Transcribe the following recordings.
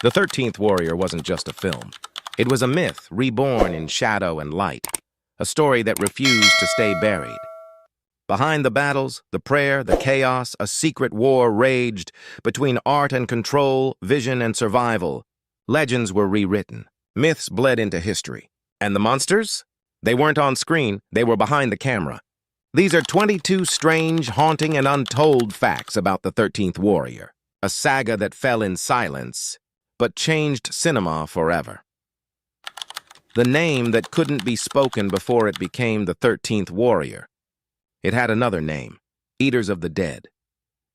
The 13th Warrior wasn't just a film. It was a myth reborn in shadow and light, a story that refused to stay buried. Behind the battles, the prayer, the chaos, a secret war raged between art and control, vision and survival. Legends were rewritten. Myths bled into history. And the monsters? They weren't on screen, they were behind the camera. These are 22 strange, haunting, and untold facts about the 13th Warrior, a saga that fell in silence, but changed cinema forever. The name that couldn't be spoken before it became the 13th Warrior. It had another name, Eaters of the Dead.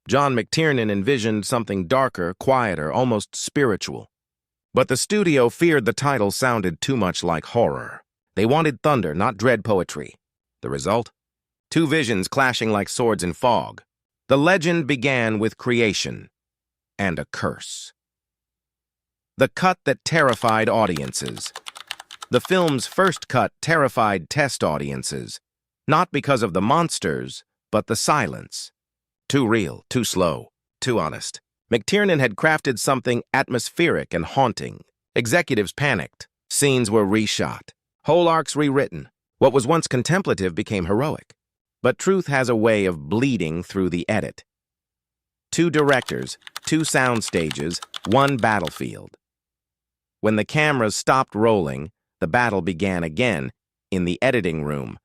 John McTiernan envisioned something darker, quieter, almost spiritual. But the studio feared the title sounded too much like horror. They wanted thunder, not dread poetry. The result? Two visions clashing like swords in fog. The legend began with creation and a curse. The cut that terrified audiences. The film's first cut terrified test audiences, not because of the monsters, but the silence. Too real, too slow, too honest. McTiernan had crafted something atmospheric and haunting. Executives panicked. Scenes were reshot. Whole arcs rewritten. What was once contemplative became heroic. But truth has a way of bleeding through the edit. Two directors, two sound stages, one battlefield. When the cameras stopped rolling, the battle began again in the editing room.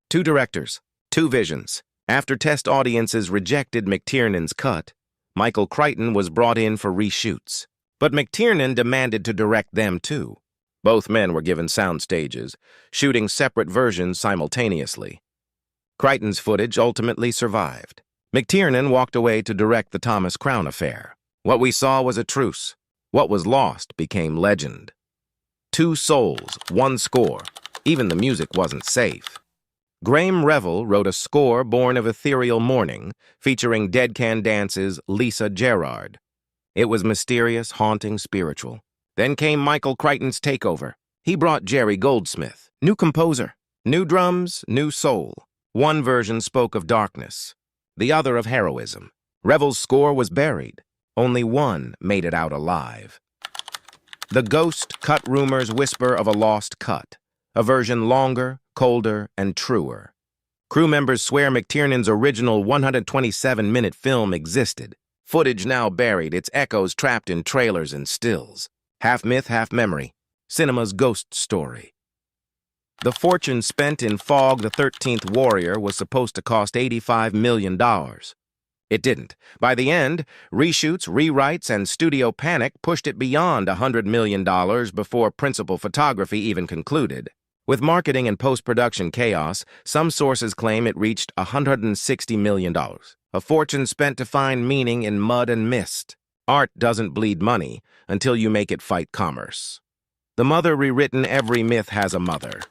Two directors, two visions. After test audiences rejected McTiernan's cut, Michael Crichton was brought in for reshoots. But McTiernan demanded to direct them too. Both men were given sound stages, shooting separate versions simultaneously. Crichton's footage ultimately survived. McTiernan walked away to direct the Thomas Crown affair. What we saw was a truce. What was lost became legend. Two souls, one score. Even the music wasn't safe. Graham Revell wrote a score born of ethereal mourning, featuring Dead Can Dance's Lisa Gerrard. It was mysterious, haunting, spiritual. Then came Michael Crichton's takeover. He brought Jerry Goldsmith, new composer, new drums, new soul. One version spoke of darkness, the other of heroism. Revell's score was buried. Only one made it out alive. The ghost cut rumors whisper of a lost cut, a version longer, colder, and truer. Crew members swear McTiernan's original 127-minute film existed. Footage now buried, its echoes trapped in trailers and stills. Half myth, half memory. Cinema's ghost story. The fortune spent in Fog the 13th Warrior was supposed to cost $85 million. It didn't. By the end, reshoots, rewrites, and studio panic pushed it beyond $100 million before principal photography even concluded. With marketing and post-production chaos, some sources claim it reached $160 million. A fortune spent to find meaning in mud and mist. Art doesn't bleed money until you make it fight commerce. The mother rewritten Every myth has a mother.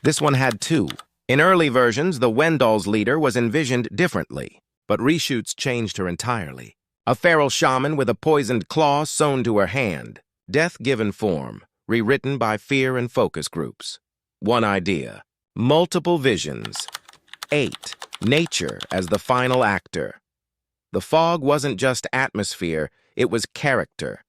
This one had two. In early versions, the Wendell's leader was envisioned differently, but reshoots changed her entirely. A feral shaman with a poisoned claw sewn to her hand. Death given form, rewritten by fear and focus groups. One idea. Multiple visions. 8. Nature as the final actor. The fog wasn't just atmosphere, it was character.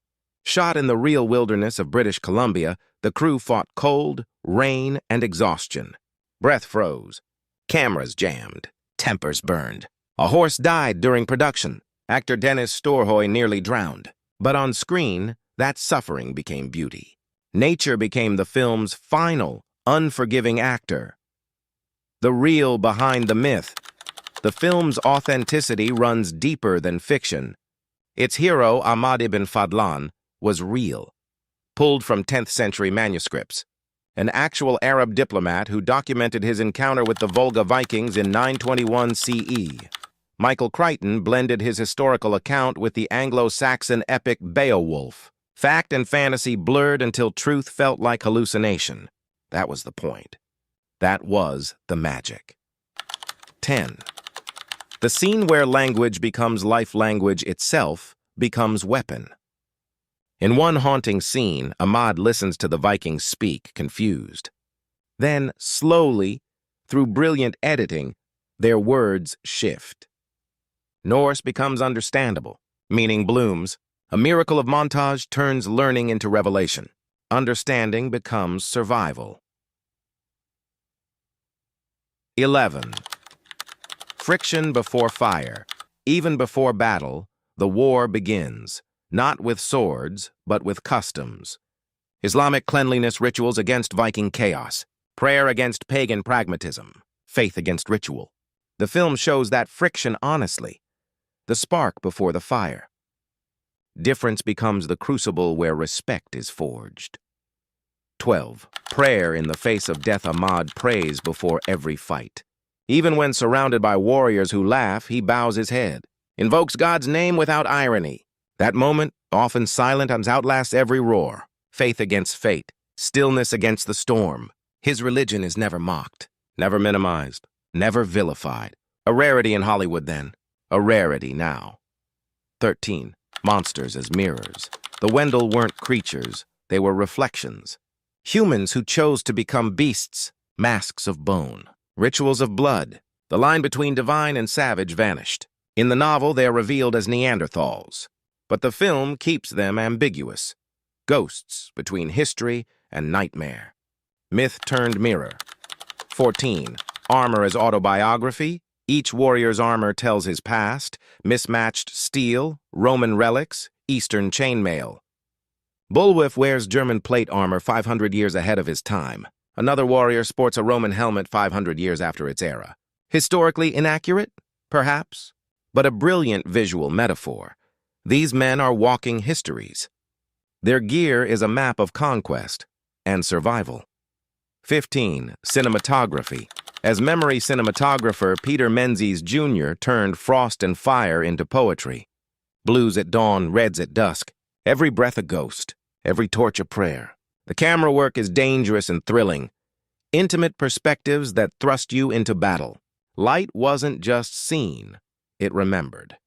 Shot in the real wilderness of British Columbia, the crew fought cold, rain, and exhaustion. Breath froze. Cameras jammed. Tempers burned. A horse died during production. Actor Dennis Storhoy nearly drowned. But on screen, that suffering became beauty. Nature became the film's final, unforgiving actor. The real behind the myth. The film's authenticity runs deeper than fiction. Its hero, Ahmad ibn Fadlan, was real, pulled from 10th century manuscripts. An actual Arab diplomat who documented his encounter with the Volga Vikings in 921 CE. Michael Crichton blended his historical account with the Anglo-Saxon epic Beowulf. Fact and fantasy blurred until truth felt like hallucination. That was the point. That was the magic. 10. The scene where language becomes life language itself becomes weapon. In one haunting scene, Ahmad listens to the Vikings speak, confused. Then, slowly, through brilliant editing, their words shift. Norse becomes understandable, meaning blooms. A miracle of montage turns learning into revelation. Understanding becomes survival. 11. Friction before fire. Even before battle, the war begins, not with swords, but with customs. Islamic cleanliness rituals against Viking chaos, prayer against pagan pragmatism, faith against ritual. The film shows that friction honestly, the spark before the fire. Difference becomes the crucible where respect is forged. 12. Prayer in the face of death. Ahmad prays before every fight. Even when surrounded by warriors who laugh, he bows his head, invokes God's name without irony. That moment, often silent, outlasts every roar. Faith against fate, stillness against the storm. His religion is never mocked, never minimized, never vilified. A rarity in Hollywood then, a rarity now. 13. Monsters as mirrors. The Wendell weren't creatures, they were reflections. Humans who chose to become beasts, masks of bone, rituals of blood. The line between divine and savage vanished. In the novel, they are revealed as Neanderthals, but the film keeps them ambiguous. Ghosts between history and nightmare. Myth turned mirror. 14. Armor as autobiography. Each warrior's armor tells his past. Mismatched steel, Roman relics, Eastern chainmail. Beowulf wears German plate armor 500 years ahead of his time. Another warrior sports a Roman helmet 500 years after its era. Historically inaccurate? Perhaps. But a brilliant visual metaphor. These men are walking histories. Their gear is a map of conquest and survival. 15. Cinematography. As memory cinematographer, Peter Menzies Jr. turned frost and fire into poetry. Blues at dawn, reds at dusk. Every breath a ghost, every torch a prayer. The camera work is dangerous and thrilling. Intimate perspectives that thrust you into battle. Light wasn't just seen, it remembered.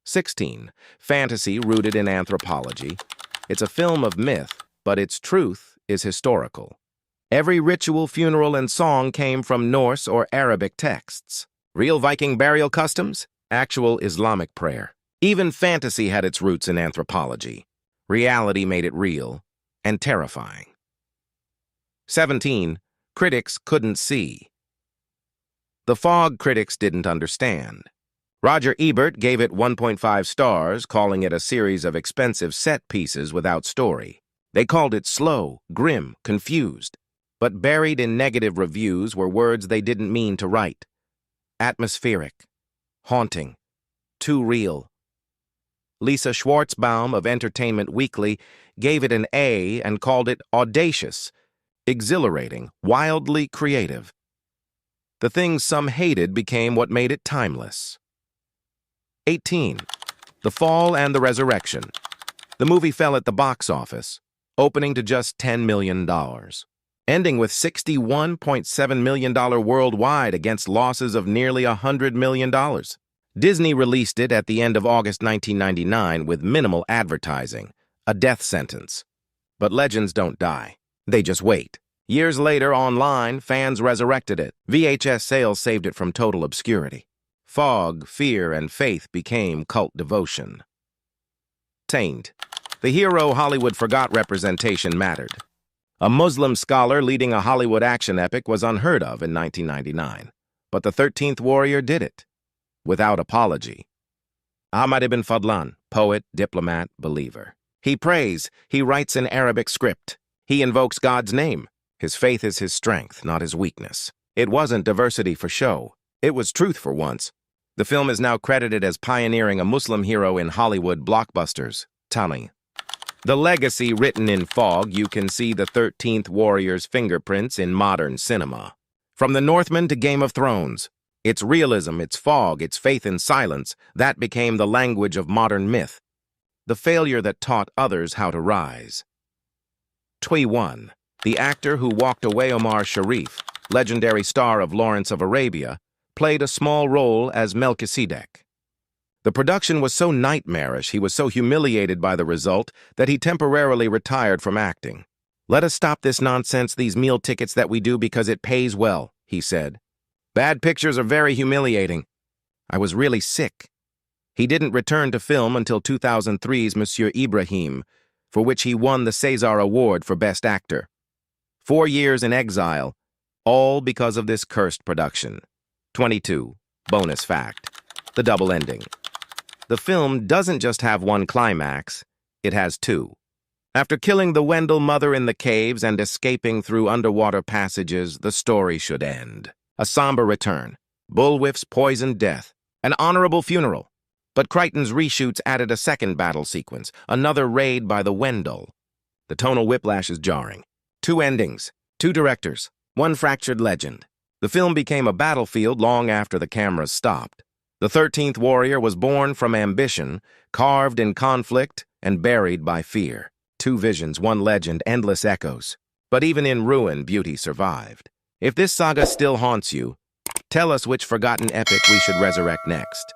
16. Fantasy rooted in anthropology. It's a film of myth, but its truth is historical. Every ritual, funeral, and song came from Norse or Arabic texts. Real Viking burial customs? Actual Islamic prayer. Even fantasy had its roots in anthropology. Reality made it real and terrifying. 17. Critics couldn't see. The Fog critics didn't understand. Roger Ebert gave it 1.5 stars, calling it a series of expensive set pieces without story. They called it slow, grim, confused. But buried in negative reviews were words they didn't mean to write. Atmospheric, haunting, too real. Lisa Schwartzbaum of Entertainment Weekly gave it an A and called it audacious, exhilarating, wildly creative. The things some hated became what made it timeless. 18. The Fall and the Resurrection. The movie fell at the box office, opening to just $10 million, ending with $61.7 million worldwide against losses of nearly $100 million. Disney released it at the end of August 1999 with minimal advertising, a death sentence. But legends don't die. They just wait. Years later, online, fans resurrected it. VHS sales saved it from total obscurity. Fog, fear, and faith became cult devotion. Taint. The hero Hollywood forgot representation mattered. A Muslim scholar leading a Hollywood action epic was unheard of in 1999. But the 13th Warrior did it. Without apology. Ahmad ibn Fadlan, poet, diplomat, believer. He prays, he writes in Arabic script. He invokes God's name. His faith is his strength, not his weakness. It wasn't diversity for show. It was truth for once. The film is now credited as pioneering a Muslim hero in Hollywood blockbusters, Tani. The legacy written in fog, you can see the 13th Warrior's fingerprints in modern cinema. From The Northman to Game of Thrones, its realism, its fog, its faith in silence, that became the language of modern myth. The failure that taught others how to rise. 21. The actor who walked away, Omar Sharif, legendary star of Lawrence of Arabia, played a small role as Melchizedek. The production was so nightmarish, he was so humiliated by the result, that he temporarily retired from acting. "Let us stop this nonsense, these meal tickets that we do because it pays well," he said. "Bad pictures are very humiliating. I was really sick." He didn't return to film until 2003's Monsieur Ibrahim, for which he won the César Award for Best Actor. 4 years in exile, all because of this cursed production. 22. Bonus fact. The double ending. The film doesn't just have one climax, it has two. After killing the Wendell mother in the caves and escaping through underwater passages, the story should end. A somber return, Bullwhiff's poisoned death, an honorable funeral. But Crichton's reshoots added a second battle sequence, another raid by the Wendell. The tonal whiplash is jarring. 2 endings, 2 directors, 1 fractured legend. The film became a battlefield long after the cameras stopped. The 13th warrior was born from ambition, carved in conflict, and buried by fear. 2 visions, 1 legend, endless echoes. But even in ruin, beauty survived. If this saga still haunts you, tell us which forgotten epic we should resurrect next.